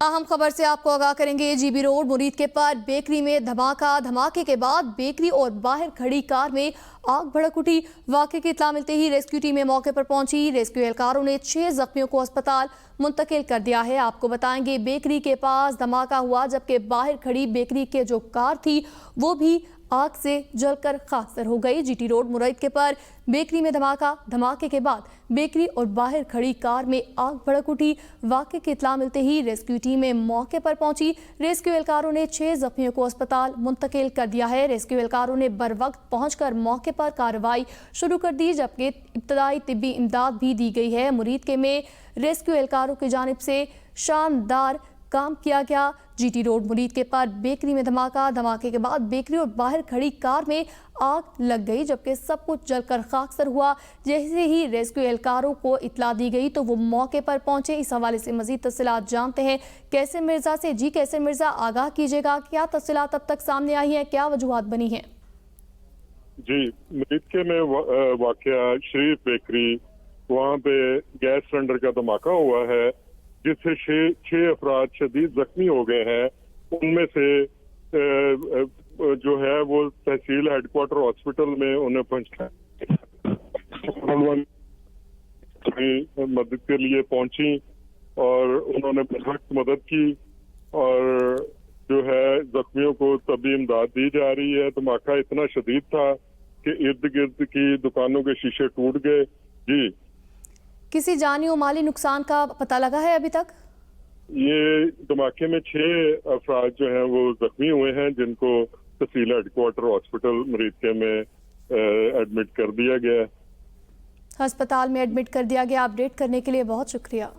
अहम खबर से आपको आगाह करेंगे। जीबी रोड मुरीद के पास बेकरी में धमाका। धमाके के बाद बेकरी और बाहर खड़ी कार में आग भड़क उठी। वाक़े की इत्तला मिलते ही रेस्क्यू टीमें मौके पर पहुंची। रेस्क्यू एहलकारों ने 6 जख्मियों को अस्पताल मुंतकिल कर दिया है। आपको बताएंगे, बेकरी के पास धमाका हुआ, जबकि बाहर खड़ी बेकरी के जो कार थी वो भी आग से जलकर खाकसर हो गई। जीटी रोड मुरीद के पर बेकरी में धमाका। धमाके के बाद बेकरी और बाहर खड़ी कार में आग भड़क उठी। वाक़े की इत्तला मिलते ही रेस्क्यू टीमें मौके पर पहुंची। रेस्क्यू एहलकारों ने 6 जख्मियों को अस्पताल मुंतकिल कर दिया है। रेस्क्यू एहलकारों ने बर वक्त पहुंचकर मौके पर कार्रवाई शुरू कर दी, जबकि इब्तदाई तिब्बी इमदाद भी दी गई है। मुरीद के में रेस्क्यू एहलकारों की जानिब से शानदार काम किया गया। जीटी रोड मुरीद के पास बेकरी में धमाका। धमाके के बाद बेकरी और बाहर खड़ी कार में आग लग गई, जबकि सब कुछ जलकर खाकसर हुआ। जैसे ही रेस्क्यू एहलकारों को इत्तला दी गई तो वो मौके पर पहुंचे। इस हवाले से मजीद तफसीलात जानते हैं कैसर मिर्जा से। जी कैसर मिर्जा, आगाह कीजिएगा, क्या तफसीलात अब तक सामने आई हैं, क्या वजूहात बनी हैं? जी, मुरीद के में वाक़या शरीफ बेकरी, वहाँ पे गैस सिलेंडर का धमाका हुआ है, जिससे 6 अफराद शदीद जख्मी हो गए हैं। उनमें से जो है वो तहसील हेडक्वार्टर हॉस्पिटल में उन्हें पहुंचाया। मदद के लिए पहुंची और उन्होंने सख्त मदद की और जो है जख्मियों को तबी इमदाद दी जा रही है। धमाका इतना शदीद था कि इर्द गिर्द की दुकानों के शीशे टूट गए। जी, किसी जानी और माली नुकसान का पता लगा है अभी तक? ये धमाके में 6 अफराद जो हैं वो जख्मी हुए हैं, जिनको तहसील हेडक्वार्टर हॉस्पिटल मुरीद में एडमिट कर दिया गया है। अस्पताल में एडमिट कर दिया गया। अपडेट करने के लिए बहुत शुक्रिया।